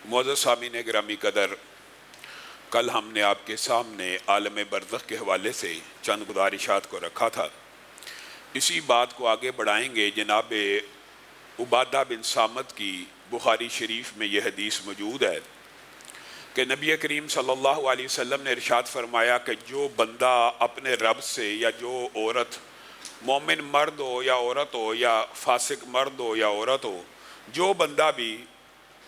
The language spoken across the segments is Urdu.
معزز سامعین گرامی قدر، کل ہم نے آپ کے سامنے عالم برزخ کے حوالے سے چند گزارشات کو رکھا تھا۔ اسی بات کو آگے بڑھائیں گے۔ جناب عبادہ بن صامت کی بخاری شریف میں یہ حدیث موجود ہے کہ نبی کریم صلی اللہ علیہ وسلم نے ارشاد فرمایا کہ جو بندہ اپنے رب سے، یا جو عورت، مومن مرد ہو یا عورت ہو، یا فاسق مرد ہو یا عورت ہو، جو بندہ بھی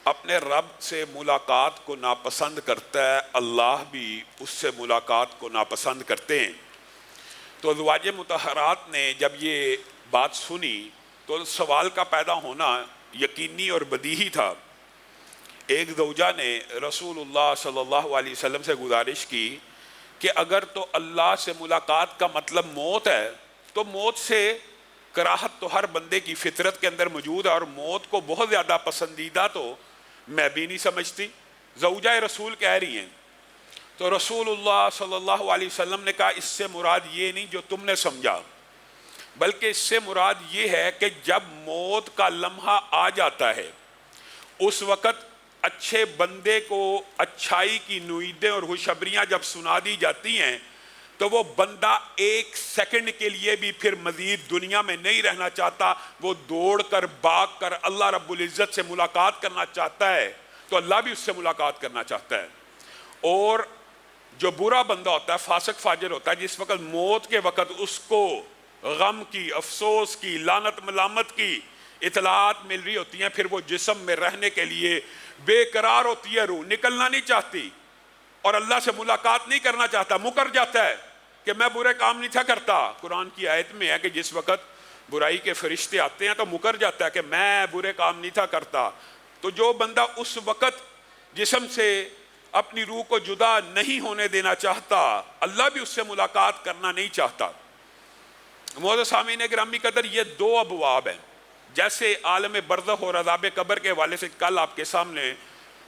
اپنے رب سے ملاقات کو ناپسند کرتا ہے، اللہ بھی اس سے ملاقات کو ناپسند کرتے ہیں۔ تو ازواج مطہرات نے جب یہ بات سنی تو سوال کا پیدا ہونا یقینی اور بدیہی تھا۔ ایک زوجہ نے رسول اللہ صلی اللہ علیہ وسلم سے گزارش کی کہ اگر تو اللہ سے ملاقات کا مطلب موت ہے تو موت سے کراہت تو ہر بندے کی فطرت کے اندر موجود ہے، اور موت کو بہت زیادہ پسندیدہ تو میں بھی نہیں سمجھتی۔ زوجہ رسول کہہ رہی ہیں تو رسول اللہ صلی اللہ علیہ وسلم نے کہا اس سے مراد یہ نہیں جو تم نے سمجھا، بلکہ اس سے مراد یہ ہے کہ جب موت کا لمحہ آ جاتا ہے اس وقت اچھے بندے کو اچھائی کی نویدیں اور خوشخبریاں جب سنا دی جاتی ہیں تو وہ بندہ ایک سیکنڈ کے لیے بھی پھر مزید دنیا میں نہیں رہنا چاہتا، وہ دوڑ کر بھاگ کر اللہ رب العزت سے ملاقات کرنا چاہتا ہے، تو اللہ بھی اس سے ملاقات کرنا چاہتا ہے۔ اور جو برا بندہ ہوتا ہے، فاسق فاجر ہوتا ہے، جس وقت موت کے وقت اس کو غم کی، افسوس کی، لعنت ملامت کی اطلاعات مل رہی ہوتی ہیں، پھر وہ جسم میں رہنے کے لیے بے قرار ہوتی ہے، روح نکلنا نہیں چاہتی اور اللہ سے ملاقات نہیں کرنا چاہتا، مکر جاتا ہے کہ میں برے کام نہیں تھا کرتا۔ قرآن کی آیت میں ہے کہ جس وقت برائی کے فرشتے آتے ہیں تو مکر جاتا ہے کہ میں برے کام نہیں تھا کرتا۔ تو جو بندہ اس وقت جسم سے اپنی روح کو جدا نہیں ہونے دینا چاہتا، اللہ بھی اس سے ملاقات کرنا نہیں چاہتا۔ معزز سامعین گرامی قدر، یہ دو ابواب ہیں۔ جیسے عالم برزخ اور عذاب قبر کے حوالے سے کل آپ کے سامنے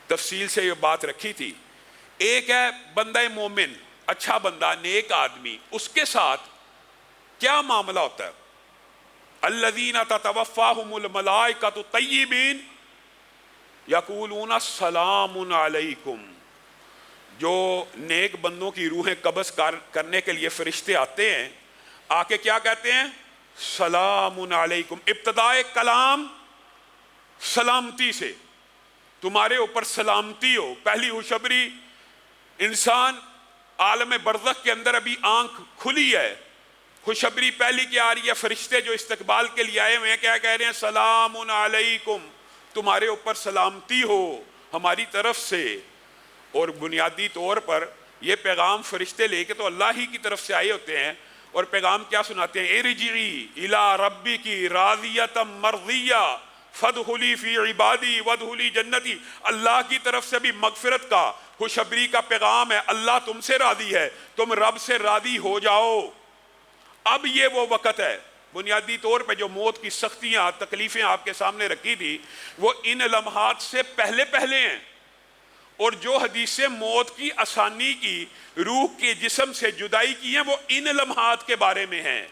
تفصیل سے یہ بات رکھی تھی۔ ایک ہے بندہ مومن، اچھا بندہ، نیک آدمی، اس کے ساتھ کیا معاملہ ہوتا ہے؟ الذین تتوفاہم الملائکۃ طیبین یقولون السلام علیکم۔ جو نیک بندوں کی روحیں قبض کرنے کے لیے فرشتے آتے ہیں، آ کے کیا کہتے ہیں؟ سلام علیکم۔ ابتدائے کلام سلامتی سے، تمہارے اوپر سلامتی ہو۔ پہلی خوشخبری، انسان عالم برزخ کے اندر ابھی آنکھ کھلی ہے، خوشخبری پہلی کیا آ رہی ہے؟ فرشتے جو استقبال کے لیے آئے ہوئے ہیں کیا کہہ رہے ہیں؟ سلام علیکم، تمہارے اوپر سلامتی ہو ہماری طرف سے۔ اور بنیادی طور پر یہ پیغام فرشتے لے کے تو اللہ ہی کی طرف سے آئے ہوتے ہیں، اور پیغام کیا سناتے ہیں؟ ارجعی الی ربک راضیۃ مرضیہ فادخلی فی عبادی وادخلی جنتی۔ اللہ کی طرف سے بھی مغفرت کا، خوشخبری کا پیغام ہے، اللہ تم سے راضی ہے، تم رب سے راضی ہو جاؤ۔ اب یہ وہ وقت ہے، بنیادی طور پہ جو موت کی سختیاں، تکلیفیں آپ کے سامنے رکھی تھی، وہ ان لمحات سے پہلے پہلے ہیں۔ اور جو حدیثیں موت کی آسانی کی، روح کے جسم سے جدائی کی ہیں، وہ ان لمحات کے بارے میں ہیں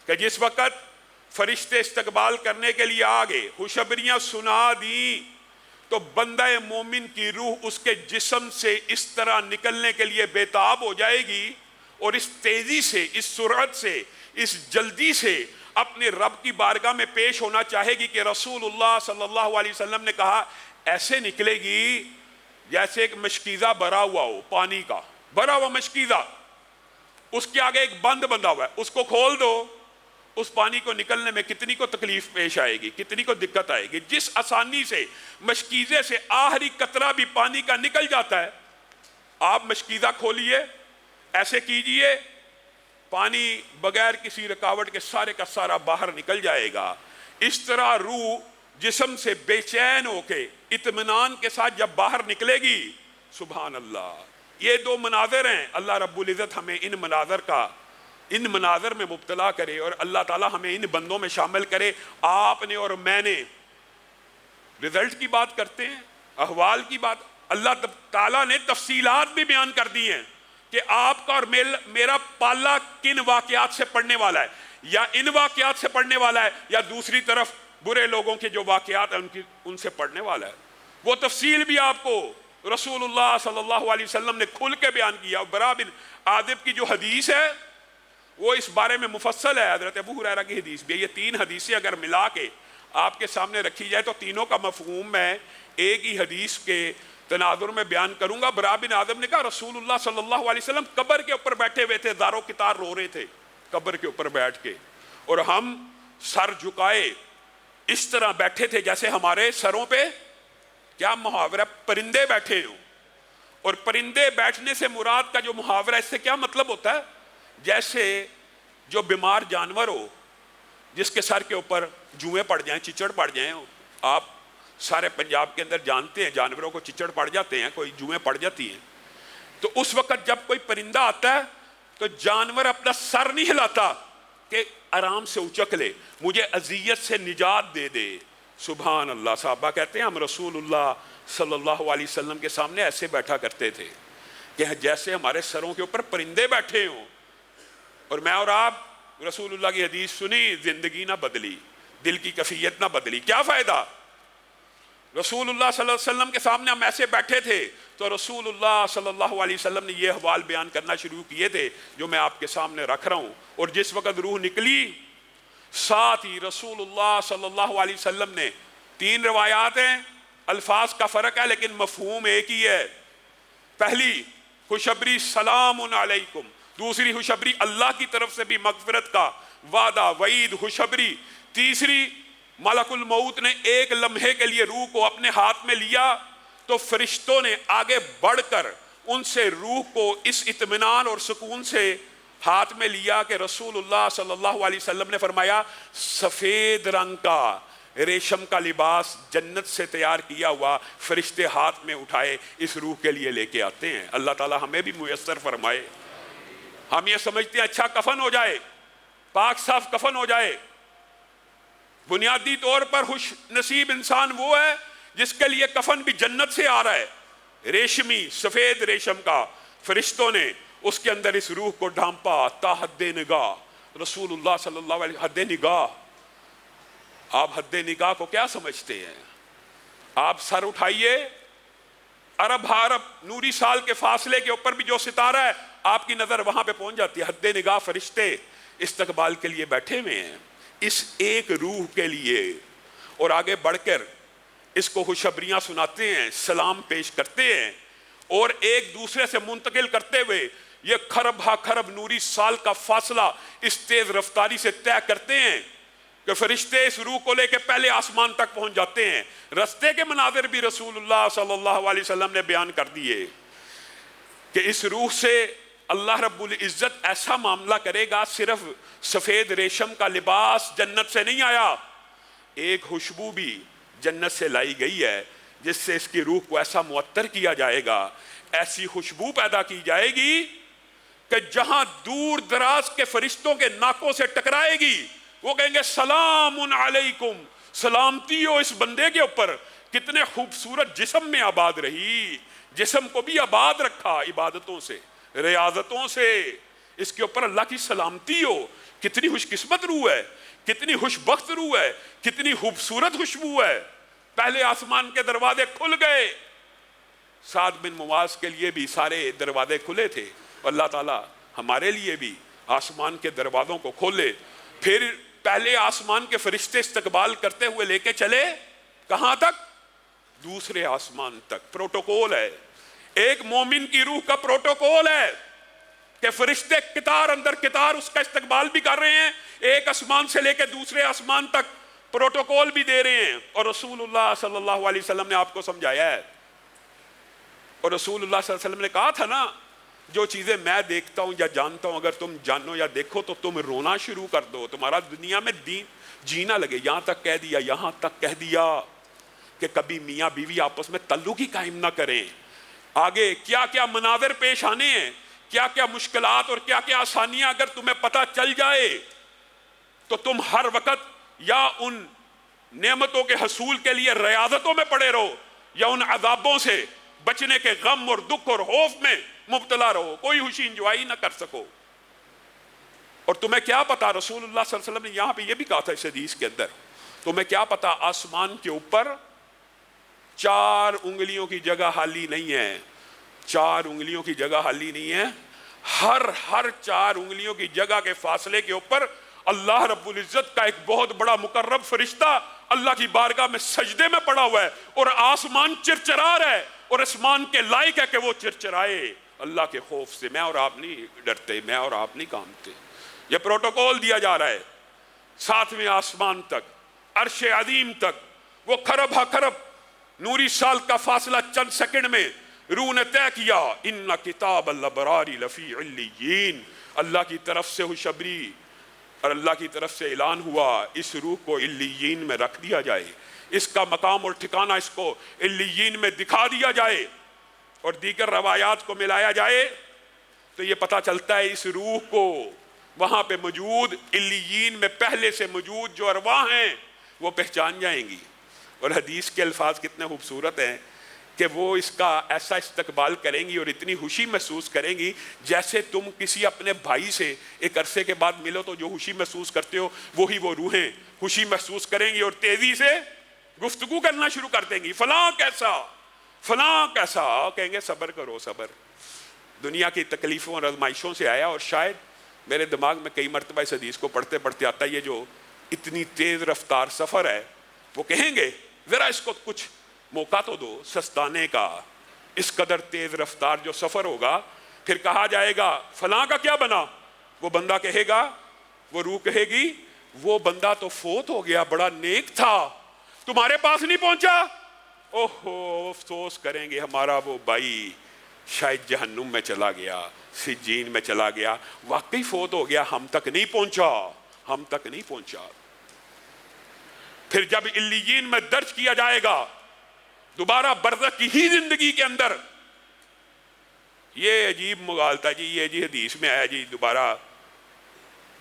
کہ جس وقت فرشتے استقبال کرنے کے لیے آگے خوشخبریاں سنا دیں تو بندہ مومن کی روح اس کے جسم سے اس طرح نکلنے کے لیے بےتاب ہو جائے گی، اور اس تیزی سے، اس سرعت سے، اس جلدی سے اپنے رب کی بارگاہ میں پیش ہونا چاہے گی کہ رسول اللہ صلی اللہ علیہ وسلم نے کہا ایسے نکلے گی جیسے ایک مشکیزہ بھرا ہوا ہو، پانی کا بھرا ہوا مشکیزہ، اس کے آگے ایک بند بندھا ہوا ہے، اس کو کھول دو، اس پانی کو نکلنے میں کتنی کو تکلیف پیش آئے گی، کتنی کو دقت آئے گی۔ جس آسانی سے مشکیزے سے آخری قطرہ بھی پانی کا نکل جاتا ہے، آپ مشکیزہ کھولیے، ایسے کیجئے، پانی بغیر کسی رکاوٹ کے سارے کا سارا باہر نکل جائے گا۔ اس طرح روح جسم سے بے چین ہو کے اطمینان کے ساتھ جب باہر نکلے گی، سبحان اللہ، یہ دو مناظر ہیں۔ اللہ رب العزت ہمیں ان مناظر میں مبتلا کرے، اور اللہ تعالی ہمیں ان بندوں میں شامل کرے۔ آپ نے اور میں نے رزلٹ کی بات کرتے ہیں، احوال کی بات، اللہ تعالیٰ نے تفصیلات بھی بیان کر دی ہیں کہ آپ کا اور میرا پالا کن واقعات سے پڑنے والا ہے، یا ان واقعات سے پڑنے والا ہے، یا دوسری طرف برے لوگوں کے جو واقعات ہیں ان سے پڑھنے والا ہے۔ وہ تفصیل بھی آپ کو رسول اللہ صلی اللہ علیہ وسلم نے کھل کے بیان کیا. برا بن عازب کی جو حدیث ہے وہ اس بارے میں مفصل ہے. حضرت ابو ہریرہ کی حدیث بھی. یہ تین حدیثیں اگر ملا کے آپ کے سامنے رکھی جائے تو تینوں کا مفہوم میں ایک ہی حدیث کے تناظر میں بیان کروں گا. برا بن عازب نے کہا رسول اللہ صلی اللہ علیہ وسلم قبر کے اوپر بیٹھے ہوئے تھے, دار و کتار رو رہے تھے قبر کے اوپر بیٹھ کے, اور ہم سر جھکائے اس طرح بیٹھے تھے جیسے ہمارے سروں پہ کیا محاورہ پرندے بیٹھے ہوں. اور پرندے بیٹھنے سے مراد کا جو محاورہ اس سے کیا مطلب ہوتا ہے, جیسے جو بیمار جانور ہو جس کے سر کے اوپر جوئیں پڑ جائیں, چچڑ پڑ جائیں. آپ سارے پنجاب کے اندر جانتے ہیں جانوروں کو چچڑ پڑ جاتے ہیں, کوئی جوئیں پڑ جاتی ہیں. تو اس وقت جب کوئی پرندہ آتا ہے تو جانور اپنا سر نہیں ہلاتا کہ آرام سے اچک لے, مجھے اذیت سے نجات دے دے. سبحان اللہ. صحابہ کہتے ہیں ہم رسول اللہ صلی اللہ علیہ وسلم کے سامنے ایسے بیٹھا کرتے تھے کہ جیسے ہمارے سروں کے اوپر پرندے بیٹھے ہوں. اور میں اور آپ رسول اللہ کی حدیث سنی, زندگی نہ بدلی, دل کی کیفیت نہ بدلی. کیا فائدہ؟ رسول اللہ صلی اللہ علیہ وسلم کے سامنے ہم ایسے بیٹھے تھے تو رسول اللہ صلی اللہ علیہ وسلم نے یہ احوال بیان کرنا شروع کیے تھے جو میں آپ کے سامنے رکھ رہا ہوں. اور جس وقت روح نکلی ساتھ ہی رسول اللہ صلی اللہ علیہ وسلم نے, تین روایات ہیں, الفاظ کا فرق ہے لیکن مفہوم ایک ہی ہے. پہلی خوشبری سلام علیکم, دوسری خوشبری اللہ کی طرف سے بھی مغفرت کا وعدہ وعید خوشبری, تیسری ملک الموت نے ایک لمحے کے لیے روح کو اپنے ہاتھ میں لیا تو فرشتوں نے آگے بڑھ کر ان سے روح کو اس اطمینان اور سکون سے ہاتھ میں لیا کہ رسول اللہ صلی اللہ علیہ وسلم نے فرمایا سفید رنگ کا ریشم کا لباس جنت سے تیار کیا ہوا فرشتے ہاتھ میں اٹھائے اس روح کے لیے لے کے آتے ہیں. اللہ تعالی ہمیں بھی میسر فرمائے. ہم یہ سمجھتے ہیں اچھا کفن ہو جائے, پاک صاف کفن ہو جائے. بنیادی طور پر خوش نصیب انسان وہ ہے جس کے لیے کفن بھی جنت سے آ رہا ہے, ریشمی سفید ریشم کا. فرشتوں نے اس کے اندر اس روح کو ڈھانپا تا حد نگاہ. رسول اللہ صلی اللہ علیہ وسلم حد نگاہ. آپ حد نگاہ کو کیا سمجھتے ہیں؟ آپ سر اٹھائیے, عرب عرب نوری سال کے فاصلے کے اوپر بھی جو ستارہ ہے آپ کی نظر وہاں پہ پہنچ جاتی ہے. حد نگاہ فرشتے استقبال کے لیے بیٹھے ہوئے ہیں اس ایک روح کے لیے. اور آگے بڑھ کر اس کو خوشخبریاں سناتے ہیں, سلام پیش کرتے ہیں اور ایک دوسرے سے منتقل کرتے ہوئے یہ کھرب ہا کھرب نوری سال کا فاصلہ اس تیز رفتاری سے طے کرتے ہیں کہ فرشتے اس روح کو لے کے پہلے آسمان تک پہنچ جاتے ہیں. رستے کے مناظر بھی رسول اللہ صلی اللہ علیہ وسلم نے بیان کر دیے کہ اس روح سے اللہ رب العزت ایسا معاملہ کرے گا. صرف سفید ریشم کا لباس جنت سے نہیں آیا, ایک خوشبو بھی جنت سے لائی گئی ہے جس سے اس کی روح کو ایسا معطر کیا جائے گا, ایسی خوشبو پیدا کی جائے گی کہ جہاں دور دراز کے فرشتوں کے ناکوں سے ٹکرائے گی وہ کہیں گے سلام علیکم, سلامتی ہو اس بندے کے اوپر. کتنے خوبصورت جسم میں آباد رہی, جسم کو بھی آباد رکھا عبادتوں سے ریاضتوں سے, اس کے اوپر اللہ کی سلامتی ہو. کتنی خوش قسمت روح ہے, کتنی خوش بخت روح ہے, کتنی خوبصورت خوشبو ہے. پہلے آسمان کے دروازے کھل گئے, سعد بن معاذ کے لیے بھی سارے دروازے کھلے تھے. اللہ تعالیٰ ہمارے لیے بھی آسمان کے دروازوں کو کھولے. پھر پہلے آسمان کے فرشتے استقبال کرتے ہوئے لے کے چلے کہاں تک؟ دوسرے آسمان تک. پروٹوکول ہے, ایک مومن کی روح کا پروٹوکول ہے کہ فرشتے قطار اندر قطار اس کا استقبال بھی کر رہے ہیں, ایک آسمان سے لے کے دوسرے آسمان تک پروٹوکول بھی دے رہے ہیں. اور رسول اللہ صلی اللہ علیہ وسلم نے آپ کو سمجھایا ہے, اور رسول اللہ صلی اللہ علیہ وسلم نے کہا تھا نا جو چیزیں میں دیکھتا ہوں یا جانتا ہوں اگر تم جانو یا دیکھو تو تم رونا شروع کر دو, تمہارا دنیا میں جینا لگے. یہاں تک کہہ دیا, یہاں تک کہہ دیا کہ کبھی میاں بیوی آپس میں تعلق ہی قائم نہ کریں. آگے کیا کیا مناظر پیش آنے ہیں, کیا کیا مشکلات اور کیا کیا آسانیاں اگر تمہیں پتہ چل جائے تو تم ہر وقت یا ان نعمتوں کے حصول کے لیے ریاضتوں میں پڑے رہو یا ان عذابوں سے بچنے کے غم اور دکھ اور خوف میں مبتلا رہو, کوئی خوشی انجوائے نہ کر سکو. اور تمہیں کیا پتا, رسول اللہ صلی اللہ علیہ وسلم نے یہاں پہ یہ بھی کہا تھا اس حدیث کے اندر, تمہیں کیا پتا آسمان کے اوپر 4 انگلیوں کی جگہ خالی نہیں ہے، 4 انگلیوں کی جگہ خالی نہیں ہے، ہر 4 انگلیوں کی جگہ کے فاصلے کے اوپر اللہ رب العزت کا ایک بہت بڑا مقرب فرشتہ اللہ کی بارگاہ میں سجدے میں پڑا ہوا ہے، اور آسمان چرچرا رہا ہے، اور آسمان کے لائق ہے کہ وہ چرچرائے اللہ کے خوف سے۔ میں اور آپ نہیں ڈرتے، میں اور آپ نہیں کانپتے۔ یہ پروٹوکول دیا جا رہا ہے 7ویں آسمان تک، عرش عظیم تک، وہ کھرب ہا کھرب نوری سال کا فاصلہ چند سیکنڈ میں روح نے طے کیا، ان کتاب الابرار لفی علیین، اللہ کی طرف سے خوشخبری اور اللہ کی طرف سے اعلان ہوا اس روح کو علیین میں رکھ دیا جائے، اس کا مقام اور ٹھکانہ اس کو علیین میں دکھا دیا جائے، اور دیگر روایات کو ملایا جائے تو یہ پتہ چلتا ہے اس روح کو وہاں پہ موجود علیین میں پہلے سے موجود جو ارواح ہیں وہ پہچان جائیں گی۔ اور حدیث کے الفاظ کتنے خوبصورت ہیں کہ وہ اس کا ایسا استقبال کریں گی اور اتنی خوشی محسوس کریں گی جیسے تم کسی اپنے بھائی سے ایک عرصے کے بعد ملو تو جو خوشی محسوس کرتے ہو وہی وہ روحیں خوشی محسوس کریں گی، اور تیزی سے گفتگو کرنا شروع کر دیں گی، فلاں کیسا فلاں کیسا، کہیں گے صبر کرو صبر۔ دنیا کی تکلیفوں اور آزمائشوں سے آیا، اور شاید میرے دماغ میں کئی مرتبہ اس حدیث کو پڑھتے پڑھتے آتا ہے یہ جو اتنی تیز رفتار سفر ہے، وہ کہیں گے ذرا اس کو کچھ موقع تو دو سستانے کا، اس قدر تیز رفتار جو سفر ہوگا۔ پھر کہا جائے گا فلاں کا کیا بنا، وہ بندہ کہے گا، وہ روح کہے گی وہ بندہ تو فوت ہو گیا، بڑا نیک تھا، تمہارے پاس نہیں پہنچا، اوہو افسوس کریں گے ہمارا وہ بھائی شاید جہنم میں چلا گیا، سجین میں چلا گیا، واقعی فوت ہو گیا، ہم تک نہیں پہنچا، ہم تک نہیں پہنچا۔ پھر جب علیین میں درج کیا جائے گا دوبارہ برزخ کی ہی زندگی کے اندر، یہ عجیب مغالطہ جی، یہ جی حدیث میں آیا جی دوبارہ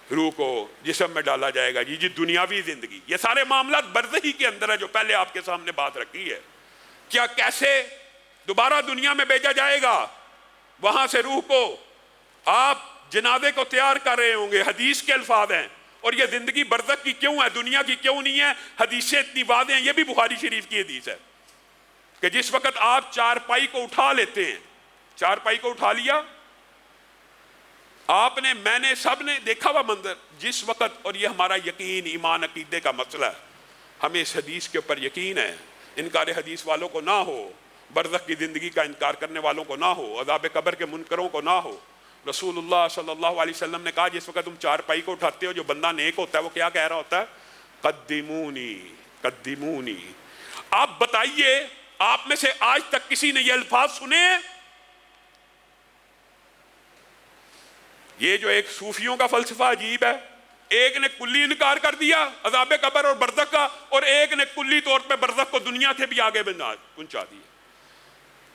روح کو جسم میں ڈالا جائے گا جی دنیاوی زندگی، یہ سارے معاملات برزخی کے اندر ہے جو پہلے آپ کے سامنے بات رکھی ہے۔ کیا کیسے دوبارہ دنیا میں بھیجا جائے گا، وہاں سے روح کو آپ جنازے کو تیار کر رہے ہوں گے، حدیث کے الفاظ ہیں، اور یہ زندگی برزخ کی کیوں ہے، دنیا کی کیوں نہیں ہے، حدیثیں اتنی واضح ہیں، یہ بھی بخاری شریف کی حدیث ہے کہ جس وقت آپ چارپائی کو اٹھا لیتے ہیں، چارپائی کو اٹھا لیا آپ نے، میں نے، سب نے دیکھا ہوا منظر، جس وقت، اور یہ ہمارا یقین ایمان عقیدے کا مسئلہ ہے، ہمیں اس حدیث کے اوپر یقین ہے، انکار حدیث والوں کو نہ ہو، برزخ کی زندگی کا انکار کرنے والوں کو نہ ہو، عذاب قبر کے منکروں کو نہ ہو۔ رسول اللہ صلی اللہ علیہ وسلم نے کہا جس وقت تم چارپائی کو اٹھاتے ہو جو بندہ نیک ہوتا ہے وہ کیا کہہ رہا ہوتا ہے، قدمونی قدمونی۔ آپ بتائیے آپ میں سے آج تک کسی نے یہ الفاظ سنے ہیں؟ یہ جو ایک صوفیوں کا فلسفہ عجیب ہے، ایک نے کلی انکار کر دیا عذاب قبر اور برزخ کا، اور ایک نے کلی طور پہ برزخ کو دنیا سے بھی آگے پہنچا دیا۔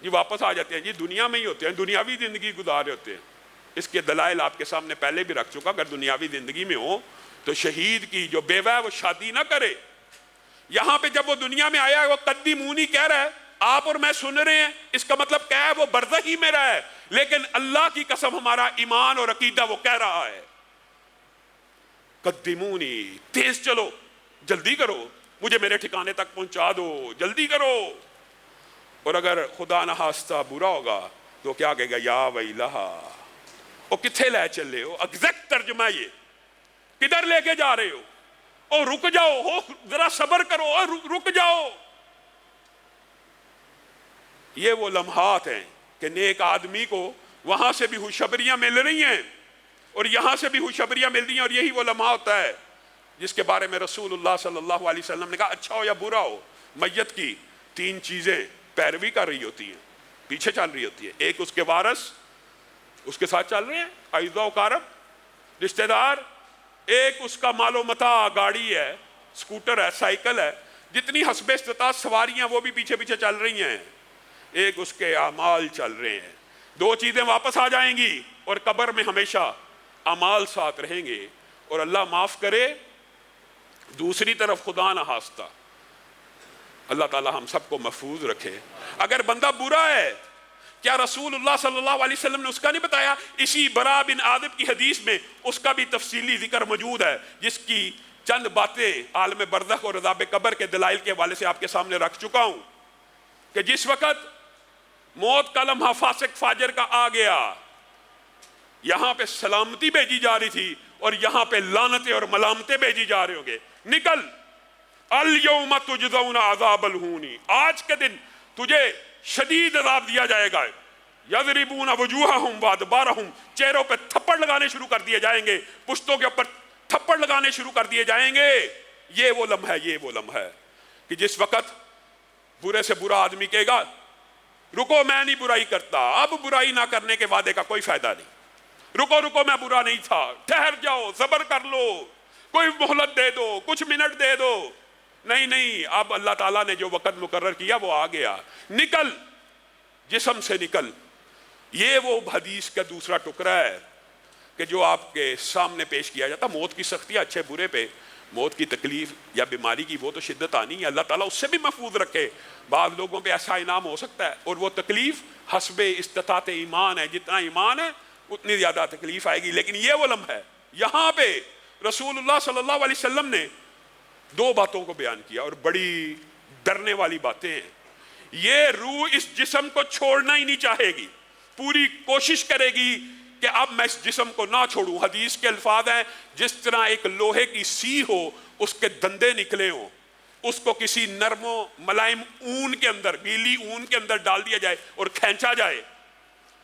یہ واپس آ جاتے ہیں جی دنیا میں ہی ہوتے ہیں، دنیاوی زندگی گزارے ہوتے ہیں۔ اس کے دلائل آپ کے سامنے پہلے بھی رکھ چکا، اگر دنیاوی زندگی میں ہو تو شہید کی جو بیوہ ہے وہ شادی نہ کرے۔ یہاں پہ جب وہ دنیا میں آیا وہ قدمونی کہہ رہا ہے، آپ اور میں سن رہے ہیں، اس کا مطلب کیا ہے، وہ برزخ ہی میں رہا ہے، لیکن اللہ کی قسم ہمارا ایمان اور عقیدہ وہ کہہ رہا ہے قدمونی، تیز چلو، جلدی کرو، مجھے میرے ٹھکانے تک پہنچا دو، جلدی کرو۔ اور اگر خدا نہ خواستہ برا ہوگا تو کیا کہے گا، یا ویلہا، او کتھے لے چلے ہو، ایگزیکٹ ترجمہ یہ، کدھر لے کے جا رہے ہو، او رک جاؤ، ہو ذرا صبر کرو، او رک جاؤ۔ یہ وہ لمحات ہیں کہ نیک آدمی کو وہاں سے بھی خوشخبریاں مل رہی ہیں اور یہاں سے بھی خوشخبریاں مل رہی ہیں، اور یہی وہ لمحہ ہوتا ہے جس کے بارے میں رسول اللہ صلی اللہ علیہ وسلم نے کہا اچھا ہو یا برا ہو، میت کی 3 چیزیں پیروی کر رہی ہوتی ہیں، پیچھے چل رہی ہوتی ہے۔ ایک اس کے وارث اس کے ساتھ چل رہے ہیں، اعزاء و اقارب، رشتہ دار، ایک اس کا مال و متاع، گاڑی ہے، سکوٹر ہے، سائیکل ہے، جتنی حسب استطاعت سواریاں وہ بھی پیچھے پیچھے چل رہی ہیں، ایک اس کے اعمال چل رہے ہیں۔ 2 چیزیں واپس آ جائیں گی اور قبر میں ہمیشہ اعمال ساتھ رہیں گے، اور اللہ معاف کرے دوسری طرف خدا نہ خواستہ اللہ تعالی ہم سب کو محفوظ رکھے، اگر بندہ برا ہے، کیا رسول اللہ صلی اللہ علیہ وسلم نے اس کا نہیں بتایا؟ اسی برا بن عازب کی حدیث میں اس کا بھی تفصیلی ذکر موجود ہے، جس کی چند باتیں عالم برزخ اور عذاب قبر کے دلائل کے حوالے سے آپ کے سامنے رکھ چکا ہوں۔ کہ جس وقت موت کا لمحہ فاسق فاجر کا آ گیا، یہاں پہ سلامتی بھیجی جا رہی تھی اور یہاں پہ لعنتیں اور ملامتیں بھیجی جا رہے ہوں گے. نکل، الیوم تجزون عذاب الہون، آج کے دن تجھے شدید عذاب دیا جائے گا. یضربون وجوہہم وادبارہم، چہروں پہ تھپڑ لگانے شروع کر دیے جائیں گے، پشتوں کے اوپر تھپڑ لگانے شروع کر دیے جائیں گے. یہ وہ لمحہ ہے کہ جس وقت برے سے برا آدمی کہے گا رکو میں نہیں برائی کرتا، اب برائی نہ کرنے کے وعدے کا کوئی فائدہ نہیں. رکو میں برا نہیں تھا، ٹھہر جاؤ، صبر کر لو، کوئی مہلت دے دو، کچھ منٹ دے دو. نہیں، اب اللہ تعالیٰ نے جو وقت مقرر کیا وہ آ گیا. نکل، جسم سے نکل. یہ وہ حدیث کا دوسرا ٹکڑا ہے کہ جو آپ کے سامنے پیش کیا جاتا. موت کی سختیاں اچھے برے پہ، موت کی تکلیف یا بیماری کی وہ تو شدت آنی ہے، اللہ تعالیٰ اس سے بھی محفوظ رکھے. بعض لوگوں پہ ایسا انعام ہو سکتا ہے اور وہ تکلیف حسب استطاعت ایمان ہے، جتنا ایمان ہے اتنی زیادہ تکلیف آئے گی. لیکن یہ وہ لمحہ ہے، یہاں پہ رسول اللہ صلی اللہ علیہ وسلم نے دو باتوں کو بیان کیا اور بڑی ڈرنے والی باتیں ہیں. یہ روح اس جسم کو چھوڑنا ہی نہیں چاہے گی، پوری کوشش کرے گی کہ اب میں اس جسم کو نہ چھوڑوں. حدیث کے الفاظ ہیں جس طرح ایک لوہے کی سی ہو، اس کے دندے نکلے ہوں، اس کو کسی نرم و ملائم اون کے اندر، گیلی اون کے اندر ڈال دیا جائے اور کھینچا جائے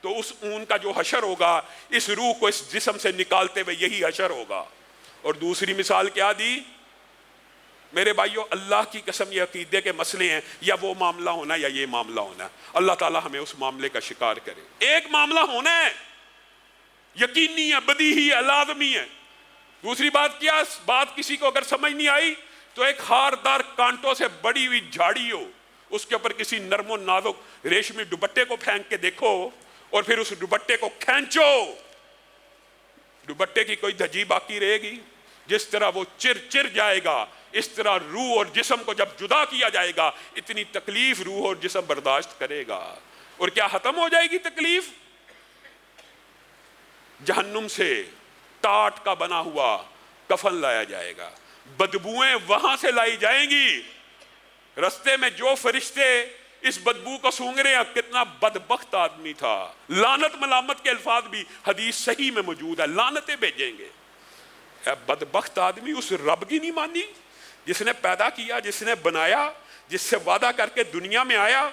تو اس اون کا جو حشر ہوگا اس روح کو اس جسم سے نکالتے ہوئے یہی حشر ہوگا. اور دوسری مثال کیا دی میرے بھائیو؟ اللہ کی قسم یہ عقیدے کے مسئلے ہیں، یا وہ معاملہ ہونا یا یہ معاملہ ہونا. اللہ تعالیٰ ہمیں اس معاملے کا شکار کرے. ایک معاملہ ہونا ہے، یقینی ہے، بدیہی ہے، لازمی ہے. دوسری بات کیا؟ بات کسی کو اگر سمجھ نہیں آئی تو ایک خاردار کانٹوں سے بڑی ہوئی جھاڑی ہو، اس کے اوپر کسی نرم و نازک ریشمی دوپٹے کو پھینک کے دیکھو اور پھر اس دوپٹے کو کھینچو، دوپٹے کی کوئی دھجی باقی رہے گی؟ جس طرح وہ چر جائے گا، اس طرح روح اور جسم کو جب جدا کیا جائے گا اتنی تکلیف روح اور جسم برداشت کرے گا. اور کیا ختم ہو جائے گی تکلیف؟ جہنم سے ٹاٹ کا بنا ہوا کفن لایا جائے گا، بدبوئیں وہاں سے لائی جائیں گی. رستے میں جو فرشتے اس بدبو کو سونگ رہے ہیں، کتنا بدبخت آدمی تھا. لعنت ملامت کے الفاظ بھی حدیث صحیح میں موجود ہے، لعنتیں بھیجیں گے. بدبخت آدمی اس رب کی نہیں مانی جس نے پیدا کیا، جس نے بنایا، جس سے وعدہ کر کے دنیا میں آیا،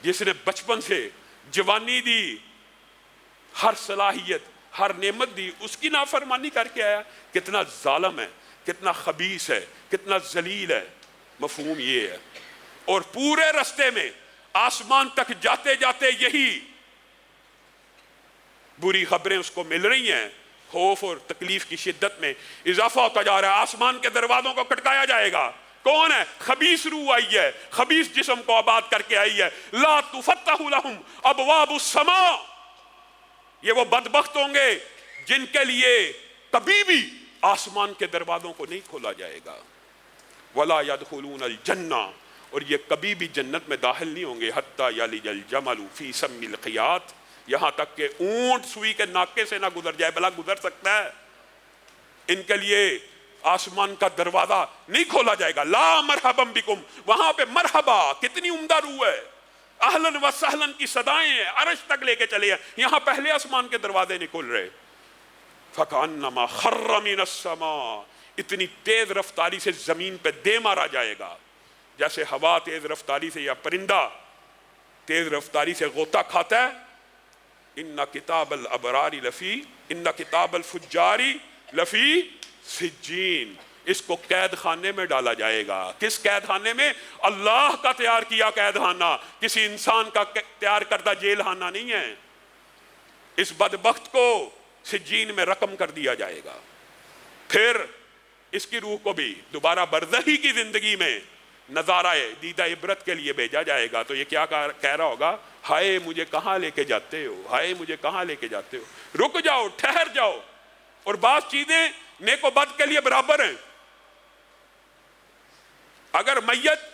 جس نے بچپن سے جوانی دی، ہر صلاحیت، ہر نعمت دی، اس کی نافرمانی کر کے آیا. کتنا ظالم ہے، کتنا خبیث ہے، کتنا ذلیل ہے. مفہوم یہ ہے. اور پورے رستے میں آسمان تک جاتے جاتے یہی بری خبریں اس کو مل رہی ہیں. خوف اور تکلیف کی شدت میں اضافہ ہوتا جا رہا ہے. آسمان کے دروازوں کو کھٹکایا جائے گا. کون ہے؟ خبیث روح آئی ہے، خبیث جسم کو آباد کر کے آئی ہے. لا تفتح لهم ابواب السماء. یہ وہ بدبخت ہوں گے جن کے لیے کبھی بھی آسمان کے دروازوں کو نہیں کھولا جائے گا. ولا يدخلون الجنہ، اور یہ کبھی بھی جنت میں داخل نہیں ہوں گے. حتی یلج الجمل فی سم الخیاط، یہاں تک کہ اونٹ سوئی کے ناکے سے نہ گزر جائے. بھلا گزر سکتا ہے؟ ان کے لیے آسمان کا دروازہ نہیں کھولا جائے گا. لا مرحبا بکم، وہاں پہ مرحبا، کتنی عمدہ روح ہے، اہلن و سہلن کی صدائیں ہیں، عرش تک لے کے چلے ہیں. یہاں پہلے آسمان کے دروازے نہیں کھل رہے. فکأنما خر من السماء، اتنی تیز رفتاری سے زمین پہ دے مارا جائے گا جیسے ہوا تیز رفتاری سے یا پرندہ تیز رفتاری سے غوطہ کھاتا ہے. ان کتاب الابرار لفی، ان کتاب الفجار لفی سجین. اس کو قید خانے میں ڈالا جائے گا. کس قید خانے میں؟ اللہ کا تیار کیا قید خانہ، کسی انسان کا تیار کردہ جیل خانہ نہیں ہے. اس بدبخت کو سجین میں رقم کر دیا جائے گا. پھر اس کی روح کو بھی دوبارہ برزخی کی زندگی میں نظارہ دیدہ عبرت کے لیے بھیجا جائے گا. تو یہ کیا کہہ رہا ہوگا؟ ہائے مجھے کہاں لے کے جاتے ہو، ہائے مجھے کہاں لے کے جاتے ہو. رک جاؤ، ٹھہر جاؤ. اور بعض چیزیں نیک و بد کے لیے برابر ہیں. اگر میت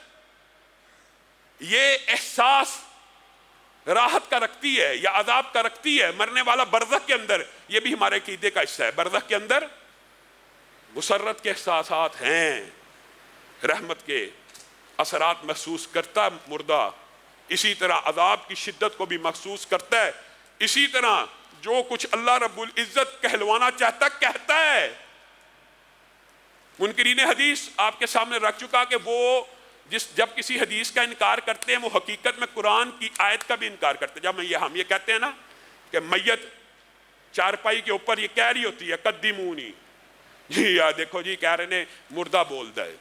یہ احساس راحت کا رکھتی ہے یا عذاب کا رکھتی ہے مرنے والا برزخ کے اندر، یہ بھی ہمارے عقیدے کا حصہ ہے. برزخ کے اندر مسرت کے احساسات ہیں، رحمت کے، اثرات محسوس کرتا ہے مردہ، اسی طرح عذاب کی شدت کو بھی محسوس کرتا ہے، اسی طرح جو کچھ اللہ رب العزت کہلوانا چاہتا کہتا ہے۔ منکرین حدیث آپ کے سامنے رکھ چکا کہ وہ جب کسی حدیث کا انکار کرتے ہیں وہ حقیقت میں قرآن کی آیت کا بھی انکار کرتے ہیں۔ جب ہم یہ کہتے ہیں نا کہ میت چارپائی کے اوپر یہ کہہ رہی ہوتی ہے قدمونی، جی یار دیکھو جی کہہ رہے ہیں مردہ بولتا ہے،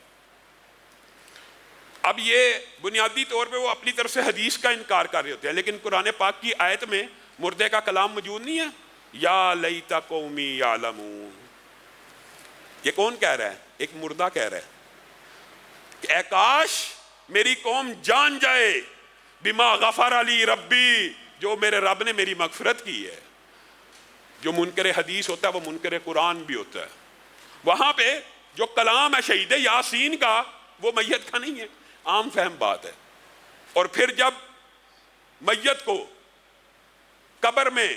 اب یہ بنیادی طور پہ وہ اپنی طرف سے حدیث کا انکار کر رہے ہوتے ہیں، لیکن قرآن پاک کی آیت میں مردے کا کلام موجود نہیں ہے۔ یا لیت قومی یعلمون، یہ کون کہہ رہا ہے؟ ایک مردہ کہہ رہا ہے کہ اے کاش میری قوم جان جائے بما غفر علی ربی، جو میرے رب نے میری مغفرت کی ہے۔ جو منکر حدیث ہوتا ہے وہ منکر قرآن بھی ہوتا ہے۔ وہاں پہ جو کلام ہے شہید یاسین کا وہ میت کا نہیں ہے، عام فہم بات ہے۔ اور پھر جب میت کو قبر میں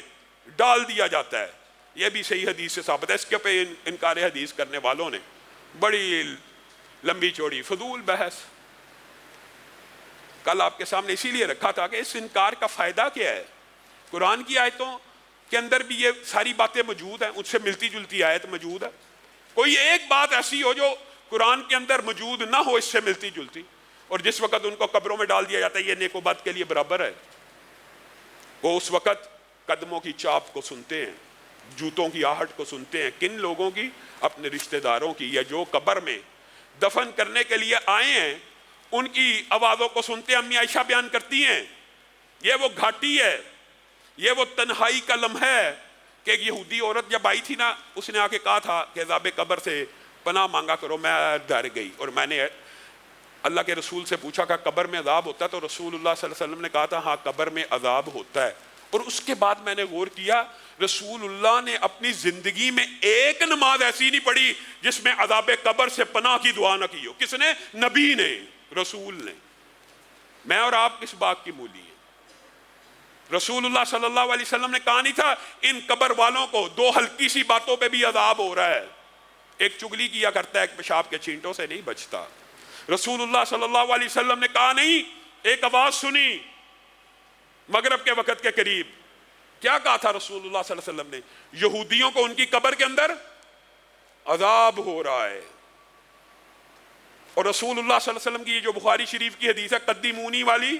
ڈال دیا جاتا ہے، یہ بھی صحیح حدیث سے ثابت ہے۔ اس کے پہ انکار حدیث کرنے والوں نے بڑی لمبی چوڑی فضول بحث کل آپ کے سامنے اسی لیے رکھا تھا کہ اس انکار کا فائدہ کیا ہے۔ قرآن کی آیتوں کے اندر بھی یہ ساری باتیں موجود ہیں، ان سے ملتی جلتی آیت موجود ہے۔ کوئی ایک بات ایسی ہو جو قرآن کے اندر موجود نہ ہو اس سے ملتی جلتی، اور جس وقت ان کو قبروں میں ڈال دیا جاتا ہے یہ نیک و بد کے لیے برابر ہے۔ وہ اس وقت قدموں کی چاپ کو سنتے ہیں، جوتوں کی آہٹ کو سنتے ہیں۔ کن لوگوں کی؟ اپنے رشتہ داروں کی، یا جو قبر میں دفن کرنے کے لیے آئے ہیں ان کی آوازوں کو سنتے ہیں۔ امی عائشہ بیان کرتی ہیں یہ وہ گھاٹی ہے، یہ وہ تنہائی کا لمحہ ہے کہ ایک یہودی عورت جب آئی تھی نا، اس نے آ کے کہا تھا کہ عذاب قبر سے پناہ مانگا کرو۔ میں ڈر گئی اور میں نے اللہ کے رسول سے پوچھا کہ قبر میں عذاب ہوتا ہے؟ تو رسول اللہ صلی اللہ علیہ وسلم نے کہا تھا ہاں قبر میں عذاب ہوتا ہے۔ اور اس کے بعد میں نے غور کیا، رسول اللہ نے اپنی زندگی میں ایک نماز ایسی نہیں پڑھی جس میں عذاب قبر سے پناہ کی دعا نہ کی ہو۔ کس نے؟ نبی نے، رسول نے۔ میں اور آپ کس بات کی مولی ہیں؟ رسول اللہ صلی اللہ علیہ وسلم نے کہا نہیں تھا ان قبر والوں کو دو ہلکی سی باتوں پہ بھی عذاب ہو رہا ہے، ایک چگلی کیا کرتا ہے ایک پیشاب کے چھینٹوں سے نہیں بچتا۔ رسول اللہ صلی اللہ علیہ وسلم نے کہا نہیں ایک آواز سنی مغرب کے وقت کے قریب، کیا کہا تھا رسول اللہ صلی اللہ علیہ وسلم نے؟ یہودیوں کو ان کی قبر کے اندر عذاب ہو رہا ہے۔ اور رسول اللہ صلی اللہ علیہ وسلم کی جو بخاری شریف کی حدیث ہے قدیمونی والی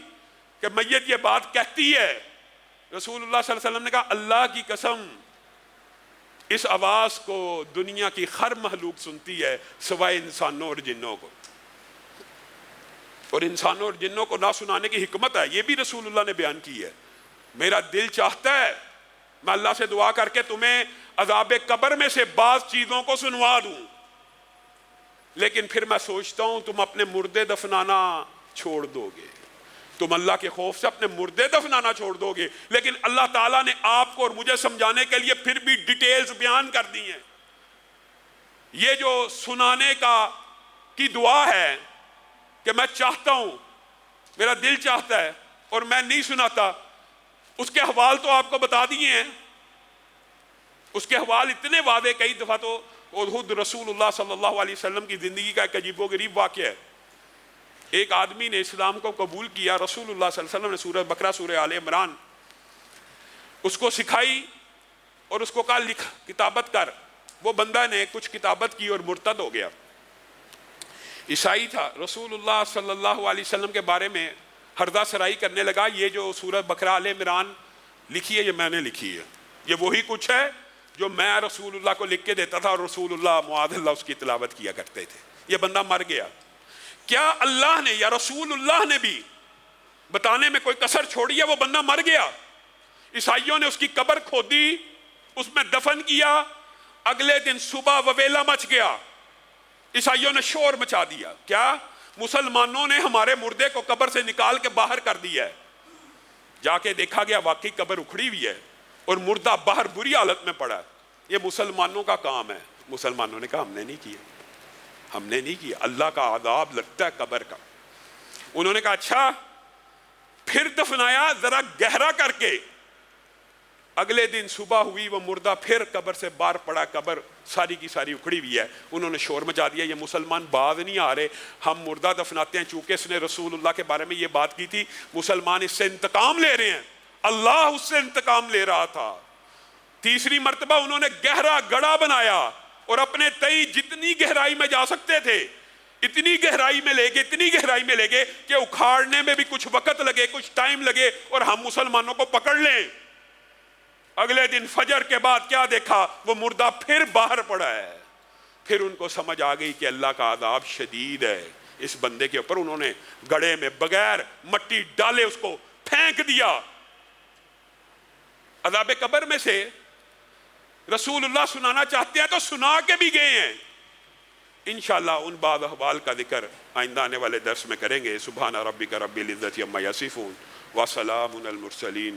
کہ میت یہ بات کہتی ہے، رسول اللہ صلی اللہ علیہ وسلم نے کہا اللہ کی قسم اس آواز کو دنیا کی ہر مخلوق سنتی ہے سوائے انسانوں اور جنوں کو، اور انسانوں اور جنوں کو نہ سنانے کی حکمت ہے، یہ بھی رسول اللہ نے بیان کی ہے۔ میرا دل چاہتا ہے میں اللہ سے دعا کر کے تمہیں عذاب قبر میں سے بعض چیزوں کو سنوا دوں، لیکن پھر میں سوچتا ہوں تم اپنے مردے دفنانا چھوڑ دو گے، تم اللہ کے خوف سے اپنے مردے دفنانا چھوڑ دو گے، لیکن اللہ تعالیٰ نے آپ کو اور مجھے سمجھانے کے لیے پھر بھی ڈیٹیلز بیان کر دی ہیں۔ یہ جو سنانے کی دعا ہے کہ میں چاہتا ہوں، میرا دل چاہتا ہے اور میں نہیں سناتا، اس کے حوال تو آپ کو بتا دیے ہیں۔ اس کے حوال اتنے واضح، کئی دفعہ تو خود رسول اللہ صلی اللہ علیہ وسلم کی زندگی کا ایک عجیب و غریب واقعہ ہے۔ ایک آدمی نے اسلام کو قبول کیا، رسول اللہ صلی اللہ علیہ وسلم نے سورہ بقرہ سورہ آل عمران اس کو سکھائی اور اس کو کہا لکھ کتابت کر۔ وہ بندہ نے کچھ کتابت کی اور مرتد ہو گیا، عیسائی تھا۔ رسول اللہ صلی اللہ علیہ وسلم کے بارے میں ہردہ سرائی کرنے لگا، یہ جو سورہ بقرہ آل عمران لکھی ہے یہ میں نے لکھی ہے، یہ وہی کچھ ہے جو میں رسول اللہ کو لکھ کے دیتا تھا اور رسول اللہ معاذ اللہ اس کی تلاوت کیا کرتے تھے۔ یہ بندہ مر گیا۔ کیا اللہ نے یا رسول اللہ نے بھی بتانے میں کوئی کسر چھوڑی ہے؟ وہ بندہ مر گیا، عیسائیوں نے اس کی قبر کھودی، اس میں دفن کیا، اگلے دن صبح وبیلا مچ گیا، عیسائیوں نے شور مچا دیا۔ کیا؟ مسلمانوں نے ہمارے مردے کو قبر سے نکال کے باہر کر دیا ہے۔ جا کے دیکھا گیا واقعی قبر اکھڑی ہوئی ہے اور مردہ باہر بری حالت میں پڑا ہے۔ یہ مسلمانوں کا کام ہے۔ مسلمانوں نے کہا ہم نے نہیں کیا، ہم نے نہیں کیا، اللہ کا عذاب لگتا ہے قبر کا۔ انہوں نے کہا اچھا، پھر دفنایا ذرا گہرا کر کے، اگلے دن صبح ہوئی وہ مردہ پھر قبر سے باہر پڑا، قبر ساری کی ساری اکھڑی ہوئی ہے۔ انہوں نے شور مچا دیا، یہ مسلمان باز نہیں آ رہے، ہم مردہ دفناتے ہیں، چونکہ اس نے رسول اللہ کے بارے میں یہ بات کی تھی، مسلمان اس سے انتقام لے رہے ہیں، اللہ اس سے انتقام لے رہا تھا۔ تیسری مرتبہ انہوں نے گہرا گڑھا بنایا اور اپنے تئی جتنی گہرائی میں جا سکتے تھے اتنی گہرائی میں لے گئے کہ اکھاڑنے میں بھی کچھ وقت لگے، کچھ ٹائم لگے اور ہم مسلمانوں کو پکڑ لیں۔ اگلے دن فجر کے بعد کیا دیکھا؟ وہ مردہ پھر باہر پڑا ہے۔ پھر ان کو سمجھ آ گئی کہ اللہ کا عذاب شدید ہے اس بندے کے اوپر۔ انہوں نے گڑھے میں بغیر مٹی ڈالے اس کو پھینک دیا۔ عذاب قبر میں سے رسول اللہ سنانا چاہتے ہیں تو سنا کے بھی گئے ہیں۔ انشاءاللہ ان بعض احوال کا ذکر آئندہ آنے والے درس میں کریں گے۔ سبحان ربک رب العزت عما یصفون وسلام علی المرسلین۔